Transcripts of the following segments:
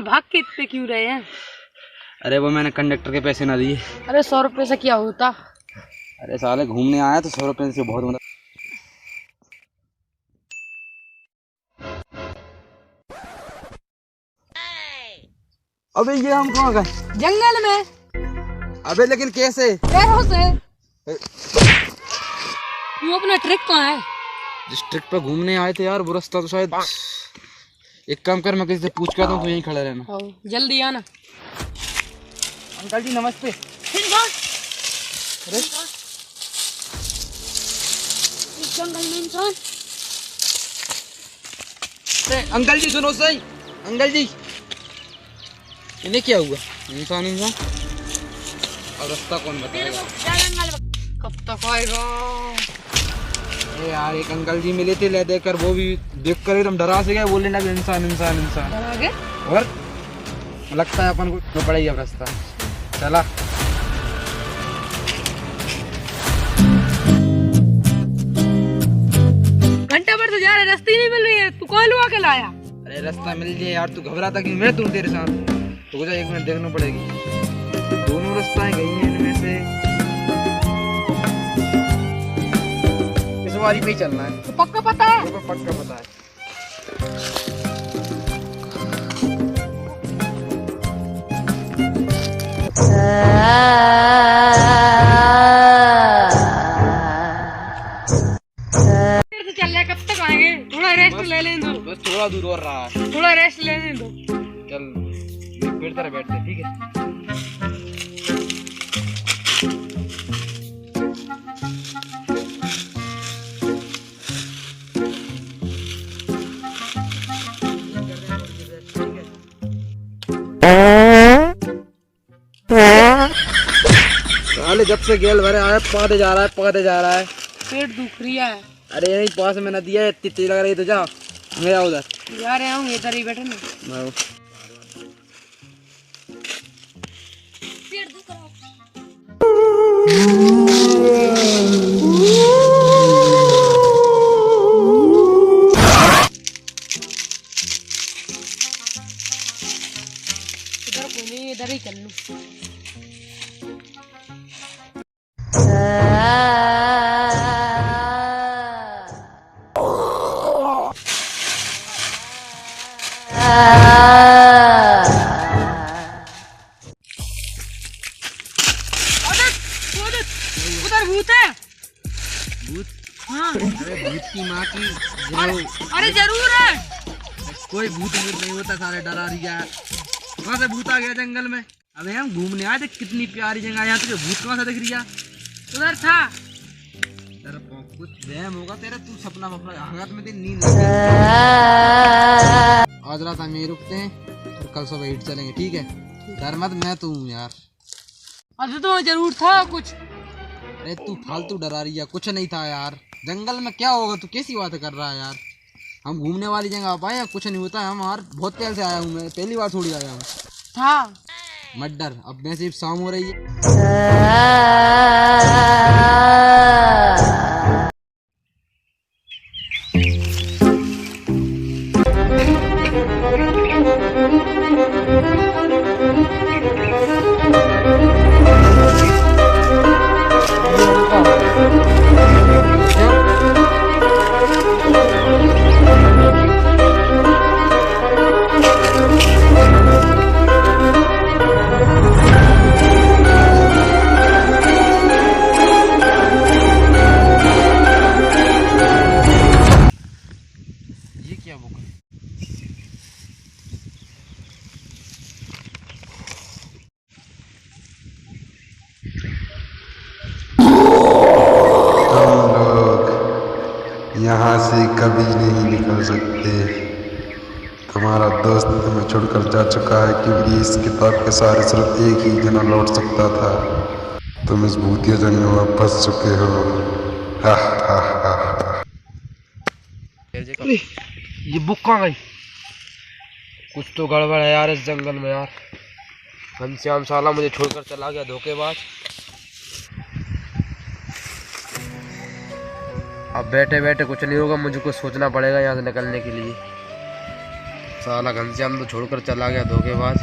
भाग के इतने क्यों रहे हैं? अरे वो मैंने कंडक्टर के पैसे ना दिए। अरे 100 रुपए से क्या होता? अरे साले घूमने आया तो 100 रुपये से बहुत मदद। अबे ये हम कहाँ गए? जंगल में। अबे लेकिन कैसे? पैरों से। तू अपना ट्रिक कहाँ है? जिस ट्रिक पे घूमने आए थे यार वो रास्ता तो शायद। एक काम कर, मैं किसी से पूछ के आता हूँ, तो यहीं खड़ा रहना। जल्दी आना। अंकल जी नमस्ते। अरे जंगल में इंसान। अंकल जी सुनो सही। अंकल जी इन्हें क्या हुआ? इंसान इंसान और रास्ता कौन बताएगा? कब तक आएगा? अरे यार एक अंकल जी मिले थे, ले देकर वो भी देख कर एकदम डरा से गए, बोलने लगे इंसान इंसान इंसान। आगे? और लगता है अपन को तो पड़ा ही अब रास्ता। चला घंटा भर से जा रहे, रास्ते ही नहीं मिल रही है। तू कौन लुआ के लाया? अरे रास्ता मिल जाए यार, तू घबराता क्यों? मैं तू तेरे साथ तो कुछ एक मिनट देखना पड़ेगी। दोनों रास्ताएं गई हैं, इनमें से इस बारी पे ही चलना है। तो पक्का पता है? तो पक्का पता है। चल रहा है, कब तक आएंगे? थोड़ा रेस्ट ले लें दो। बस थोड़ा दूर और रहा है। थोड़ा रेस्ट ले लें दो। चल पेड़ तरह बैठते, ठीक है? साले जब से गेल भरे आया पाते जा रहा है, पाते जा रहा है। पेट दुख रहा है। अरे यहीं पास में नदी है, इतनी तेज लग रही तो जा मेरा उधर। जा रहे हूँ, इधर ही बैठे ना। पेट दुख रहा है। इधर कोई नहीं, इधर ही चल लूं। उधर भूत है। भूत? हाँ। अरे भूत की माँ की। अरे जरूर है। कोई भूत नहीं होता, सारे डरा रही है। कहाँ से भूत आ गया जंगल में? अबे हम घूमने आए थे, कितनी प्यारी जगह है यहाँ, तुझे भूत कहाँ से दिख रही है? उधर था। तेरा कुछ वहम होगा तेरा, तू सपना वपना हाथ में तेरी नींद। आज रात हम यहीं रुकते हैं और कल सुबह हिट चलेंगे, ठीक है? डर मत, मैं तो हूँ यार। अरे तो जरूर था कुछ। अरे तू फालतू डरा रही है, कुछ नहीं था यार। जंगल में क्या होगा? तू कैसी बात कर रहा है यार? हम घूमने वाली जगह आप आए, कुछ नहीं होता है। हम यार बहुत पहले से आया हूँ, मैं पहली बार थोड़ी आया हूँ। था मत डर, अब मैं सिर्फ शाम हो रही है। ये क्या बुक है? यहाँ से कभी नहीं निकल सकते। तुम्हारा दोस्त तुम्हें छोड़कर जा चुका है, क्योंकि इस किताब के सारे सिर्फ एक ही जना लौट सकता था। तुम इस भूतिया जंगल में फंस चुके हो। हा हा हा हा। ये बुक कहाँ गई? कुछ तो गड़बड़ है यार इस जंगल में यार। घनश्याम साला मुझे छोड़कर चला गया, धोखेबाज। अब बैठे बैठे कुछ नहीं होगा, मुझे कुछ सोचना पड़ेगा यहाँ से निकलने के लिए। साला घनश्याम तो छोड़कर चला गया धोखेबाज।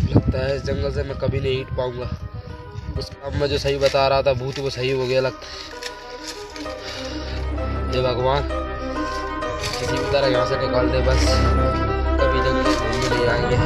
लगता है इस जंगल से मैं कभी नहीं हिट पाऊंगा। उस काम में जो सही बता रहा था भूत वो सही हो गया लगता। हे भगवान किसी भी तरह यहाँ से निकाल दे बस, कभी जंगल घूमने नहीं आएंगे।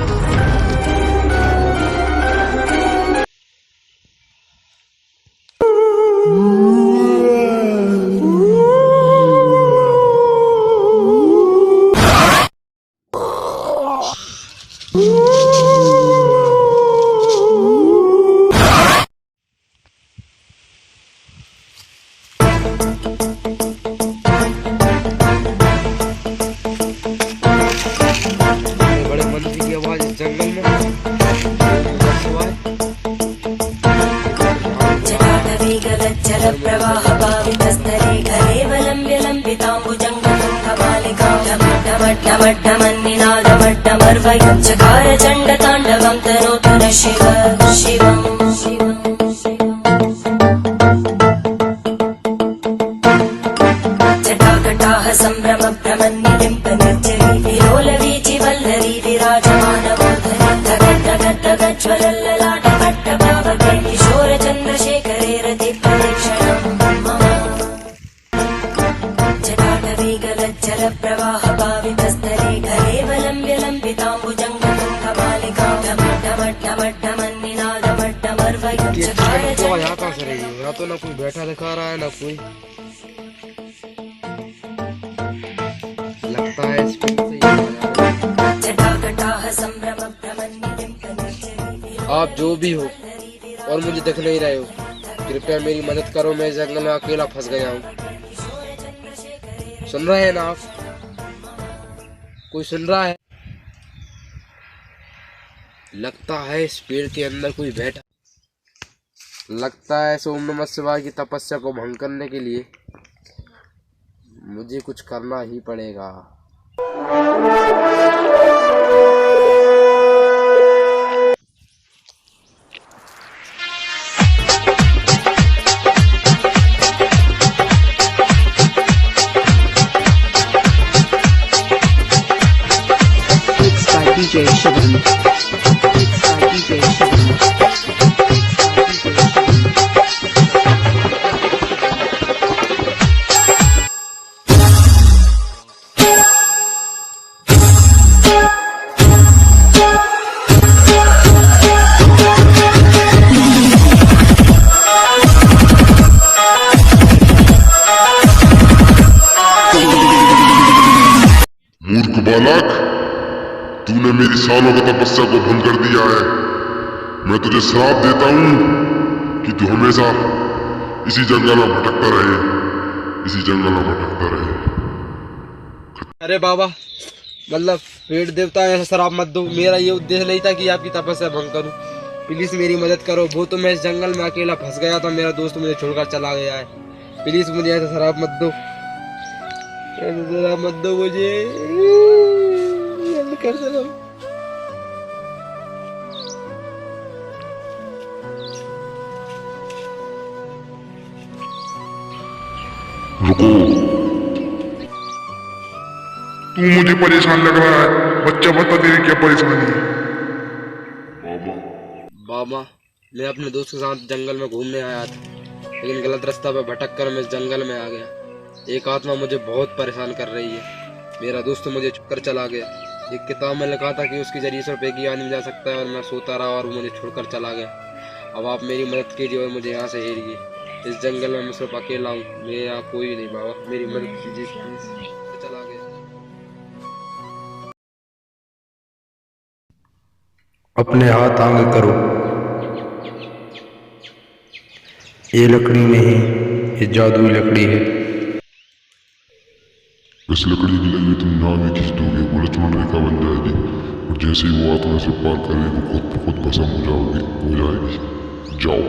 बड़े मंत्री की आवाज इस जंगल में चकार चंड तांडवं तनोतु शिव शिवं जटाकटाह संभ्रम भ्रमन्निलिम्प निर्जरी विलोलवीचि वल्लरी विराजमानमूर्धनि धगज्ज्वलल्ललाट पट्टभावके किशोर चन्द्रशेखरे रति प्रदक्षिणं मम जटाटवीगलज्जल प्रवाह पावितस्तरे घरेवलम्ब्य यहाँ कहाँ से रही है? यहाँ तो ना कोई बैठा दिखा रहा है ना कोई। लगता है इस पे आप जो भी हो और मुझे दिख नहीं रहे हो, कृपया मेरी मदद करो। मैं जंगल में अकेला फंस गया हूँ। सुन रहे हैं ना आप? कोई सुन रहा है? लगता है इस पेड़ के अंदर कोई बैठा। लगता है इस ओम नमः शिवाय की तपस्या को भंग करने के लिए मुझे कुछ करना ही पड़ेगा। DJ Shivan. It's DJ Shivan. मूर्ख बालक, तूने मेरी सालों की तपस्या को भंग कर दिया है। मैं तुझे श्राप देता हूँ कि तू हमेशा इसी जंगल में भटकता रहे, इसी जंगल में भटकता रहे। अरे बाबा, मतलब पेड़ देवता ऐसा श्राप मत दो। मेरा ये उद्देश्य नहीं था कि आपकी तपस्या भंग करूं। प्लीज मेरी मदद करो। वो तो मैं इस जंगल में अकेला फंस गया था, मेरा दोस्त मुझे छोड़कर चला गया है। प्लीज मुझे ऐसा श्राप मत दो, ऐसा श्राप मत दो मुझे। कर दो। रुको, तू मुझे परेशान लग रहा है। बच्चा बता तेरी क्या परेशानी है? बाबा, मैं अपने दोस्त के साथ जंगल में घूमने आया था, लेकिन गलत रास्ता पे भटक कर मैं इस जंगल में आ गया। एक आत्मा मुझे बहुत परेशान कर रही है। मेरा दोस्त मुझे छोड़कर चला गया। एक किताब में लिखा था कि उसके जरिए सिर्फ एक ही आदमी जा सकता है, और मैं सोता रहा और मुझे छोड़कर चला गया। अब आप मेरी मदद कीजिए और मुझे यहाँ से हेरिए। इस जंगल में मैं सिर्फ अकेला हूँ, मेरे यहाँ कोई नहीं। बाबा मेरी मदद कीजिए प्लीज। चला गया। अपने हाथ आगे करो। ये लकड़ी नहीं, ये जादुई लकड़ी है। इस लकड़ी की लगी तुम नाम ही खींच दोगे, वो लक्ष्मण रेखा बन जाएगी और जैसे ही वो आत्मा से पार करेगी वो खुद ब खुद भस्म हो जाएगी। जाओ।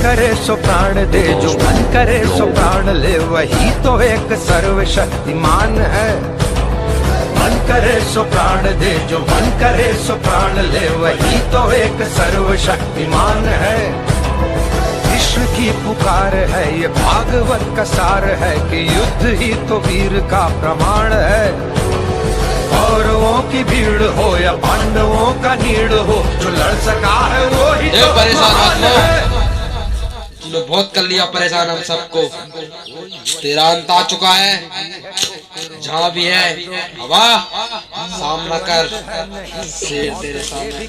करे सो प्राण दे, जो मन करे सो प्राण ले, वही तो एक सर्वशक्तिमान है। मन करे सो प्राण दे, जो मन करे सो प्राण ले, वही तो एक सर्वशक्तिमान है। कृष्ण की पुकार है, ये भागवत का सार है कि युद्ध ही तो वीर का प्रमाण है। कौरवों की भीड़ हो या पांडवों का नीड़ हो, जो लड़ सका है वो ही तो महान है। तूने बहुत कर लिया परेशान हम सबको, तेरा अंत आ चुका है। जहाँ भी है हवा सामना कर, शेर तेरे सामने।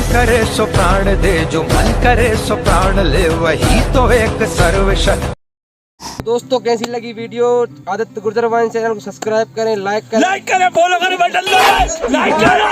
करे सो प्राण दे, जो मन करे सो प्राण ले, वही तो एक सर्वशक्ति। दोस्तों कैसी लगी video? Aditya Gurjar wine channel को सब्सक्राइब करें, लाइक करें, फॉलो करें, बटन दबाएं, लाइक करें।